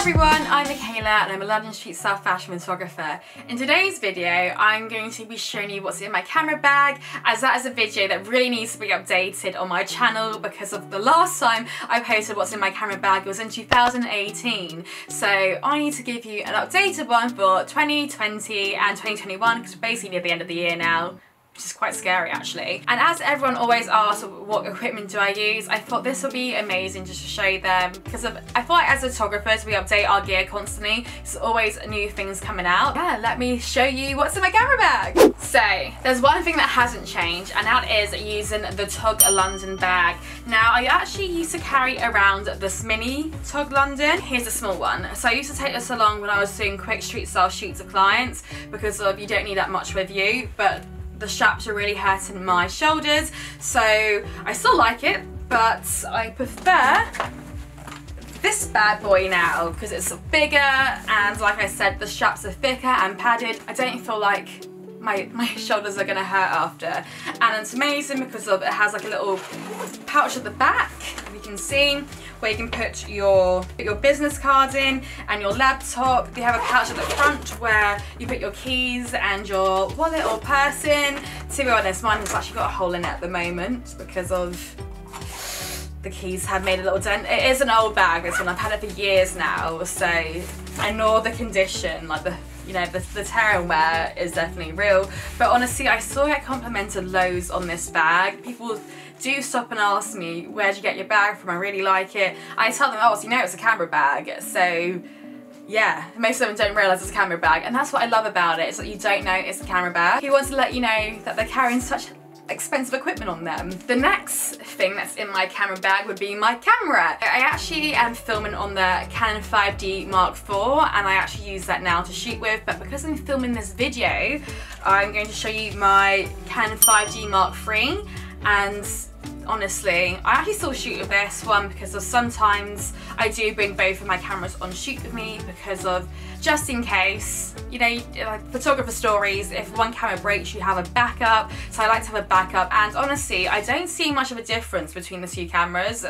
everyone, I'm Michaela and I'm a London street style fashion photographer. In today's video, I'm going to be showing you what's in my camera bag, as that is a video that really needs to be updated on my channel because of the last time I posted what's in my camera bag. It was in 2018. So I need to give you an updated one for 2020 and 2021 because we're basically near the end of the year now. Which is quite scary actually. And as everyone always asks what equipment do I use, I thought this would be amazing just to show them because I feel like as photographers we update our gear constantly. There's always new things coming out. Yeah, let me show you what's in my camera bag. So there's one thing that hasn't changed, and that is using the Tug London bag. Now I actually used to carry around this mini Tug London. Here's a small one. So I used to take this along when I was doing quick street style shoots of clients because of you don't need that much with you, but the straps are really hurting my shoulders, so I still like it, but I prefer this bad boy now because it's bigger and, like I said, the straps are thicker and padded. I don't feel like my shoulders are gonna hurt after, and it's amazing because of it has like a little pouch at the back, if you can see, where you can put your business cards in and your laptop. They have a pouch at the front where you put your keys and your wallet or purse in. To be honest, mine has actually got a hole in it at the moment because of the keys have made a little dent. It is an old bag, this one. I've had it for years now, so I know the condition, like the tear and wear is definitely real. But honestly, I still get complimented loads on this bag. People do stop and ask me, where'd you get your bag from? I really like it. I tell them, oh, so you know it's a camera bag. So yeah, most of them don't realise it's a camera bag, and that's what I love about it. It's like you don't know it's a camera bag. He wants to let you know that they're carrying such expensive equipment on them. The next thing that's in my camera bag would be my camera. I actually am filming on the Canon 5D Mark IV, and I actually use that now to shoot with, but because I'm filming this video, I'm going to show you my Canon 5D Mark III, and honestly, I actually still shoot with this one because of sometimes I do bring both of my cameras on shoot with me because of just in case, you know, like photographer stories, if one camera breaks you have a backup, so I like to have a backup. And honestly, I don't see much of a difference between the two cameras.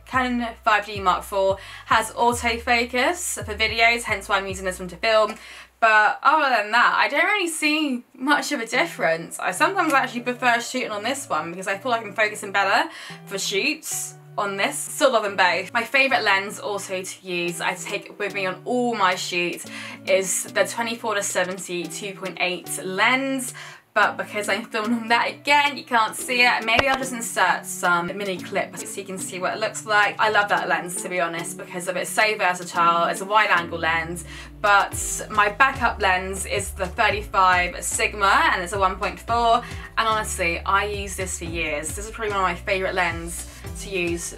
Canon 5D Mark IV has autofocus for videos, hence why I'm using this one to film. But other than that, I don't really see much of a difference. I sometimes actually prefer shooting on this one because I feel like I'm focusing better for shoots on this. Still love them both. My favourite lens also to use, I take with me on all my shoots, is the 24-70 2.8 lens. But because I'm filming that again, you can't see it. Maybe I'll just insert some mini clips so you can see what it looks like. I love that lens, to be honest, because of it's so versatile. It's a wide angle lens, but my backup lens is the 35 Sigma and it's a 1.4. And honestly, I use this for years. This is probably one of my favorite lenses to use,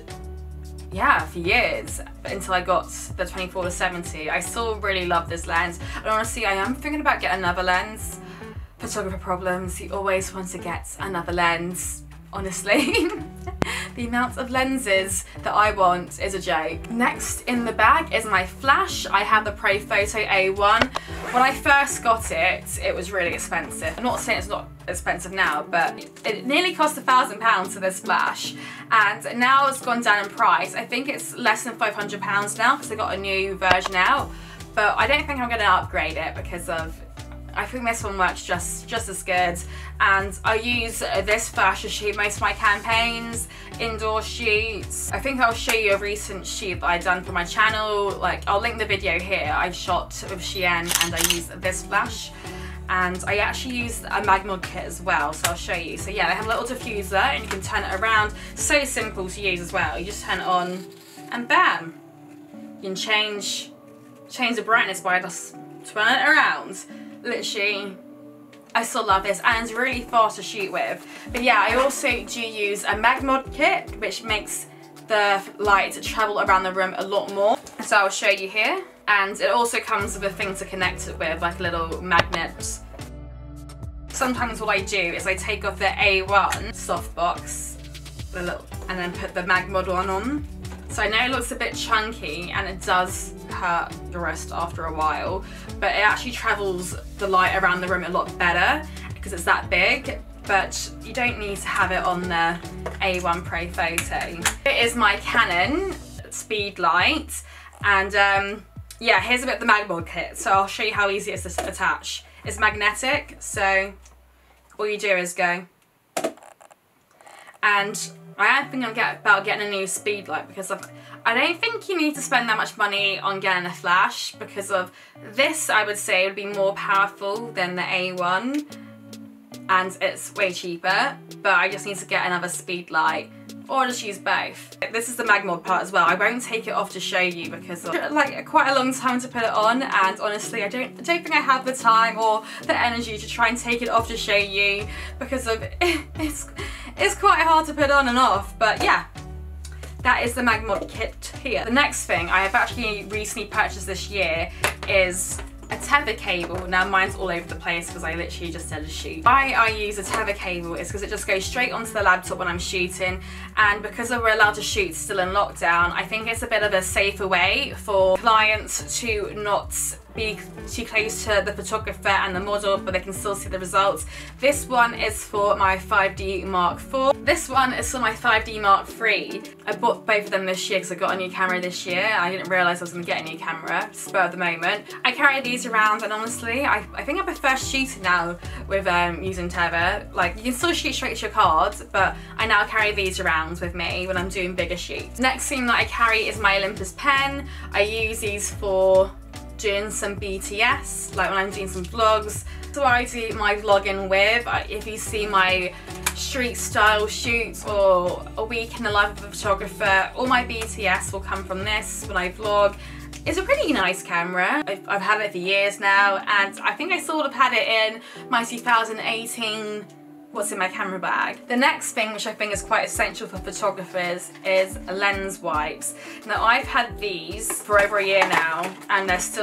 yeah, for years, until I got the 24-70. I still really love this lens. And honestly, I am thinking about getting another lens. Photographer problems, you always want to get another lens, honestly. The amount of lenses that I want is a joke. Next in the bag is my flash. I have the Photo A1. When I first got it, it was really expensive. I'm not saying it's not expensive now, but it nearly cost £1,000 for this flash. And now it's gone down in price. I think it's less than £500 now because they got a new version out. But I don't think I'm going to upgrade it because of, I think this one works just as good, and I use this flash to shoot most of my campaigns, indoor shoots. I think I'll show you a recent shoot that I've done for my channel. Like, I'll link the video here. I shot with Shein and I used this flash, and I actually used a Magmod kit as well, so I'll show you. So yeah, they have a little diffuser and you can turn it around. So simple to use as well. You just turn it on and bam, you can change the brightness by just turning it around. Literally, I still love this, and it's really fast to shoot with. But yeah, I also do use a Magmod kit, which makes the light travel around the room a lot more. So I'll show you here. And it also comes with a thing to connect it with, like a little magnet. Sometimes what I do is I take off the A1 softbox, and then put the Magmod one on. So I know it looks a bit chunky and it does hurt the wrist after a while, but it actually travels the light around the room a lot better because it's that big. But you don't need to have it on the A1 Pro Photo. It is my Canon speed light, and yeah, here's a bit of the mag mod kit. So I'll show you how easy it is to attach. It's magnetic, so all you do is go. And I am thinking about getting a new speed light because I don't think you need to spend that much money on getting a flash, because of this I would say would be more powerful than the A1 and it's way cheaper, but I just need to get another speed light or just use both. This is the mag mod part as well. I won't take it off to show you because of like quite a long time to put it on, and honestly I don't think I have the time or the energy to try and take it off to show you because of it's quite hard to put on and off. But yeah, that is the mag mod kit here. The next thing I have actually recently purchased this year is a tether cable. Now mine's all over the place because I literally just did a shoot. Why I use a tether cable is because it just goes straight onto the laptop when I'm shooting, and because we're allowed to shoot still in lockdown, I think it's a bit of a safer way for clients to not be too close to the photographer and the model, but they can still see the results. This one is for my 5D Mark IV. This one is for my 5D Mark III. I bought both of them this year because I got a new camera this year. I didn't realise I was going to get a new camera, spur of the moment. I carry these around, and honestly, I think I prefer shooting now with using tether. Like, you can still shoot straight to your card, but I now carry these around with me when I'm doing bigger shoots. Next thing that I carry is my Olympus pen. I use these for doing some BTS, like when I'm doing some vlogs. So I do my vlogging with. If you see my street style shoots or a week in the life of a photographer, all my BTS will come from this when I vlog. It's a pretty nice camera. I've had it for years now, and I think I sort of had it in my 2018 what's in my camera bag. The next thing, which I think is quite essential for photographers, is lens wipes. Now I've had these for over a year now, and there's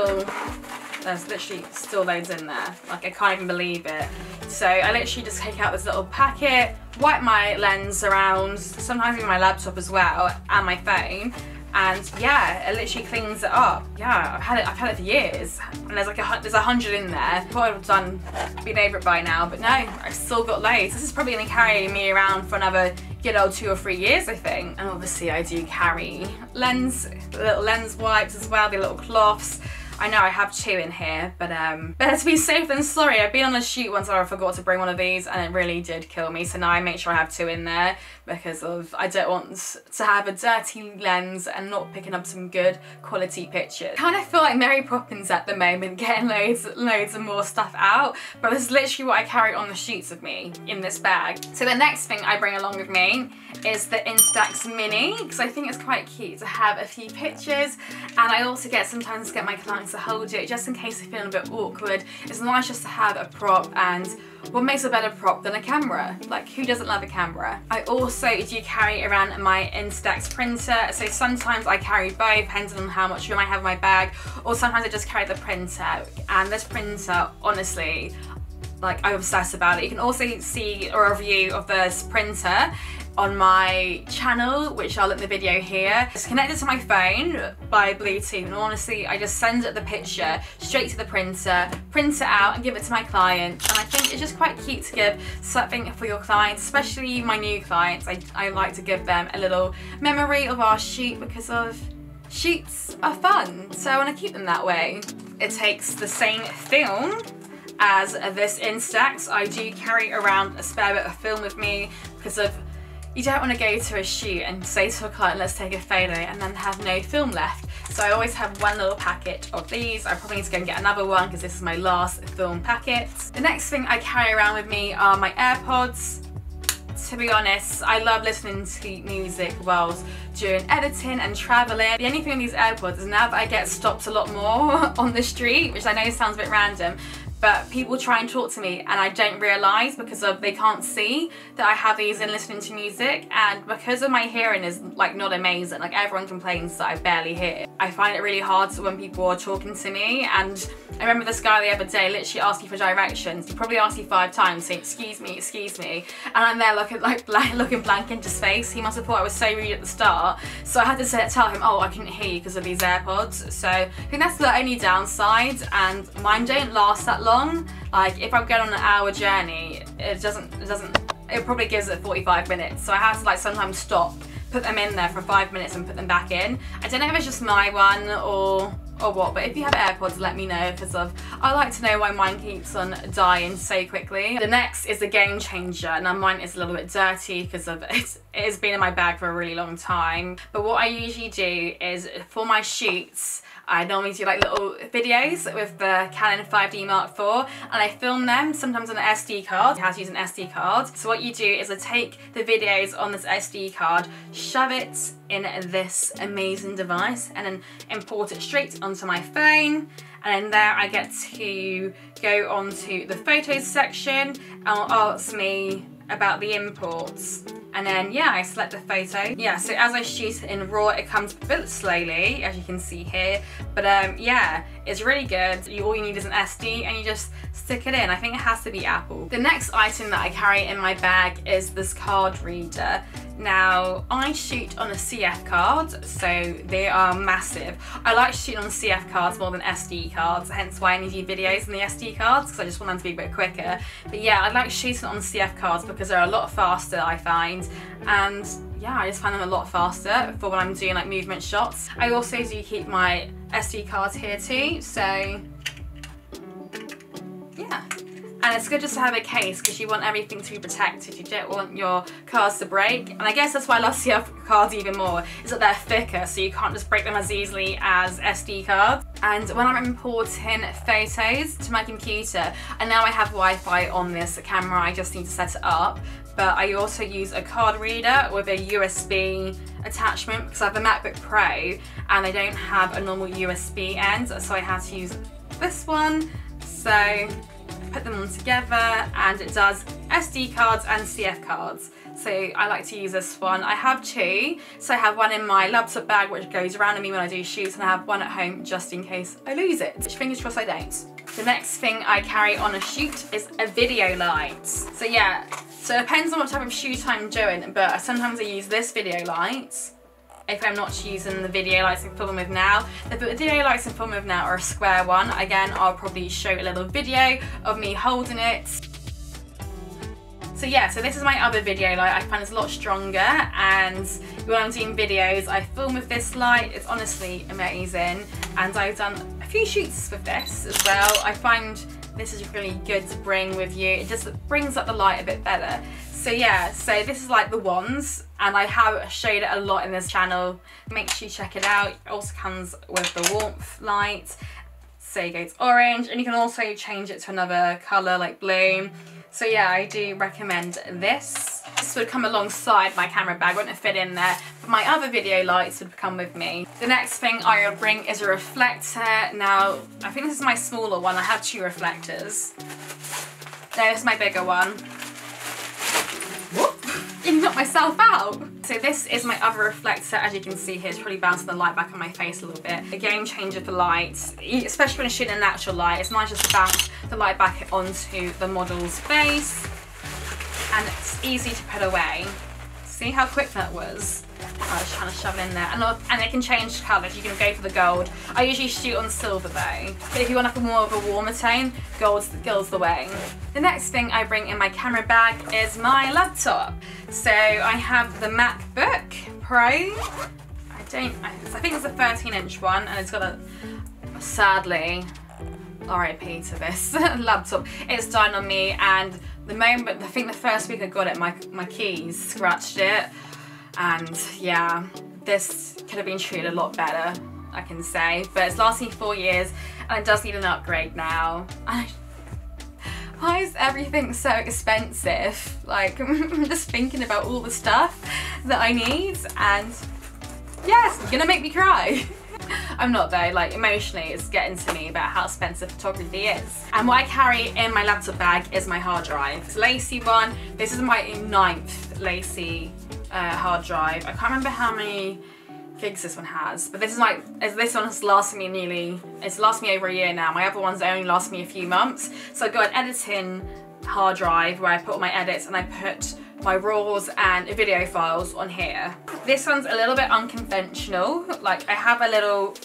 literally still loads in there. Like, I can't even believe it. So I literally just take out this little packet, wipe my lens around, sometimes even my laptop as well, and my phone. And yeah, it literally cleans it up. Yeah, I've had it for years, and there's 100 in there. Thought I would have been over it by now, but no, I've still got loads. This is probably gonna carry me around for another good old 2 or 3 years, I think. And obviously I do carry little lens wipes as well, the little cloths. I know I have 2 in here, but better to be safe than sorry. I've been on a shoot once where I forgot to bring one of these, and it really did kill me. So now I make sure I have 2 in there because I don't want to have a dirty lens and not picking up some good quality pictures. Kind of feel like Mary Poppins at the moment, getting loads of more stuff out, but this is literally what I carry on the shoots with me in this bag. So the next thing I bring along with me is the Instax Mini, because I think it's quite cute to have a few pictures, and I also sometimes get my clients to hold it just in case they're feeling a bit awkward. It's nice just to have a prop, and what makes a better prop than a camera? Like, who doesn't love a camera? I also do carry around my Instax printer, so sometimes I carry both depending on how much room I have in my bag, or sometimes I just carry the printer. And this printer, honestly, like, I'm obsessed about it. You can also see a review of this printer on my channel, which I'll link the video here. It's connected to my phone by Bluetooth, and honestly I just send it the picture straight to the printer, print it out and give it to my client. And I think it's just quite cute to give something for your clients, especially my new clients. I like to give them a little memory of our shoot because shoots are fun, so I want to keep them that way. It takes the same film as this Instax. I do carry around a spare bit of film with me because you don't want to go to a shoot and say to a client, let's take a photo, and then have no film left. So I always have one little packet of these. I probably need to go and get another one because this is my last film packet. The next thing I carry around with me are my AirPods. To be honest, I love listening to music whilst doing editing and traveling. The only thing with these AirPods is now that I get stopped a lot more on the street, which I know sounds a bit random, but people try and talk to me and I don't realise because they can't see that I have these in listening to music, and because of my hearing is like not amazing, like everyone complains that I barely hear. I find it really hard when people are talking to me, and I remember this guy the other day literally asked me for directions. He probably asked me 5 times saying excuse me, and I'm there looking blank into space. He must have thought I was so rude at the start, so I had to tell him, oh, I couldn't hear you because of these AirPods. So I think that's the only downside, and mine don't last that long. Like, if I'm going on an hour journey, it probably gives it 45 minutes. So I have to like sometimes stop, put them in there for 5 minutes and put them back in. I don't know if it's just my one or or what, but if you have AirPods, let me know, because I like to know why mine keeps on dying so quickly. The next is a game changer. Now mine is a little bit dirty because of it has been in my bag for a really long time, but what I usually do is for my shoots, I normally do like little videos with the Canon 5D Mark IV, and I film them sometimes on an SD card. How to use an SD card. So what you do is I take the videos on this SD card, shove it in this amazing device, and then import it straight onto my phone. And then there I get to go onto the photos section, and it'll ask me about the imports. And then yeah, I select the photo. Yeah, so as I shoot it in RAW, it comes a bit slowly, as you can see here. But yeah, it's really good. All you need is an SD and you just stick it in. I think it has to be Apple. The next item that I carry in my bag is this card reader. Now, I shoot on a CF card, so they are massive. I like shooting on CF cards more than SD cards, hence why I need to do videos on the SD cards, because I just want them to be a bit quicker. But yeah, I like shooting on CF cards because they're a lot faster, I find. And yeah, I just find them a lot faster for when I'm doing like movement shots. I also do keep my SD cards here too, so yeah. And it's good just to have a case because you want everything to be protected. You don't want your cards to break. And I guess that's why I love CF cards even more, is that they're thicker, so you can't just break them as easily as SD cards. And when I'm importing photos to my computer, and now I have Wi-Fi on this camera, I just need to set it up. But I also use a card reader with a USB attachment because I have a MacBook Pro and I don't have a normal USB end, so I had to use this one. So put them all together and it does SD cards and CF cards. So I like to use this one. I have two, so I have one in my laptop bag which goes around me when I do shoots, and I have one at home just in case I lose it, which fingers crossed I don't. The next thing I carry on a shoot is a video light. So yeah, so it depends on what type of shoot I'm doing, but sometimes I use this video light if I'm not using the video lights I'm filming with now. The video lights I'm filming with now are a square one. Again, I'll probably show a little video of me holding it. So yeah, so this is my other video light. I find it's a lot stronger, and when I'm doing videos, I film with this light. It's honestly amazing, and I've done a few shoots with this as well. I find this is really good to bring with you. It just brings up the light a bit better. So yeah, so this is like the wands, and I have showed it a lot in this channel. Make sure you check it out. It also comes with the warmth light. So you go to orange, and you can also change it to another colour like blue. So yeah, I do recommend this. This would come alongside my camera bag, wouldn't fit in there, but my other video lights would come with me. The next thing I will bring is a reflector. Now, I think this is my smaller one. I have two reflectors. There's my bigger one. Whoop! Even knocked myself out. So this is my other reflector. As you can see here, it's probably bouncing the light back on my face a little bit. A game changer for lights, especially when you're shooting a natural light. It's nice just to bounce the light back onto the model's face, and it's easy to put away. See how quick that was? I was trying to shove it in there, and it can change colours. You can go for the gold. I usually shoot on silver though, but if you want like a more of a warmer tone, gold's the way. The next thing I bring in my camera bag is my laptop. So I have the MacBook Pro. I think it's a 13-inch one, and it's got a, sadly, RIP to this laptop. It's died on me, and I think the first week I got it, my keys scratched it. And yeah, this could have been treated a lot better, I can say. But it's lasting 4 years, and it does need an upgrade now. Why is everything so expensive? Like, I'm just thinking about all the stuff that I need, and yes, it's gonna make me cry. I'm not though, like emotionally it's getting to me about how expensive photography is. And what I carry in my laptop bag is my hard drive. It's a Lacy one. This is my 9th Lacy hard drive. I can't remember how many gigs this one has, but this one has lasted me it's lasted me over a year now. My other ones only last me a few months. So I've got an editing hard drive where I put all my edits, and I put my raws and video files on here. This one's a little bit unconventional. Like, I have a little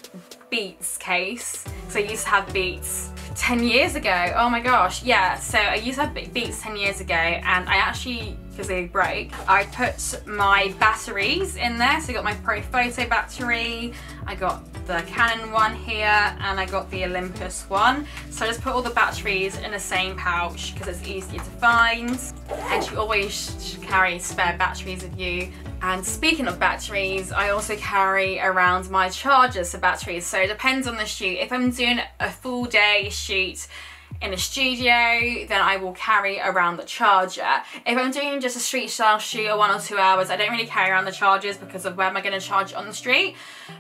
Beats case. So I used to have Beats 10 years ago. Oh my gosh, yeah. So I used to have Beats 10 years ago, and I actually, because they break, I put my batteries in there. So I got my Pro Photo battery, I got the Canon one here and I got the Olympus one. So I just put all the batteries in the same pouch because it's easier to find, and you always should carry spare batteries with you. And speaking of batteries, I also carry around my chargers for batteries. So it depends on the shoot. If I'm doing a full day shoot in a studio, then I will carry around the charger. If I'm doing just a street style shoot or 1 or 2 hours, I don't really carry around the chargers because of where am I going to charge it on the street.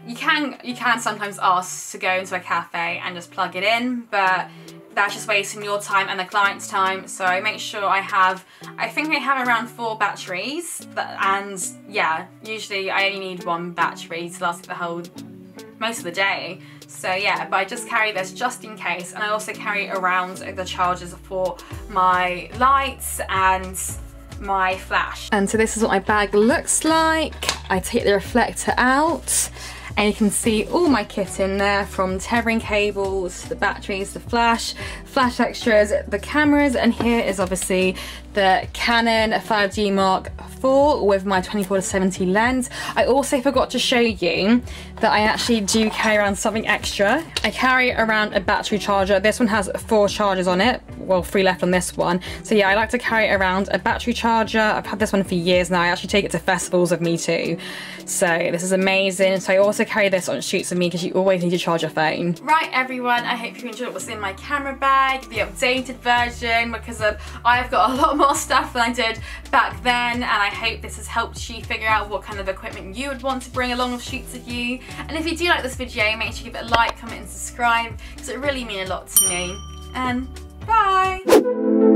You can sometimes ask to go into a cafe and just plug it in, but that's just wasting your time and the client's time. So I make sure I think I have around 4 batteries, and yeah, usually I only need 1 battery to last most of the day. So yeah, but I just carry this just in case, and I also carry around the chargers for my lights and my flash. And so this is what my bag looks like. I take the reflector out and you can see all my kit in there, from tethering cables, the batteries, the flash extras, the cameras, and here is obviously the Canon 5D Mark IV with my 24-70 lens. I also forgot to show you that I actually do carry around something extra. I carry around a battery charger. This one has 4 chargers on it, well 3 left on this one. So yeah, I like to carry around a battery charger. I've had this one for years now. I actually take it to festivals with me too. So this is amazing. So I also carry this on shoots with me because you always need to charge your phone. Right everyone, I hope you enjoyed what's in my camera bag, the updated version, because I've got a lot more stuff than I did back then, and I hope this has helped you figure out what kind of equipment you would want to bring along with shoots with you. And if you do like this video, make sure you give it a like, comment and subscribe because it really means a lot to me. And bye!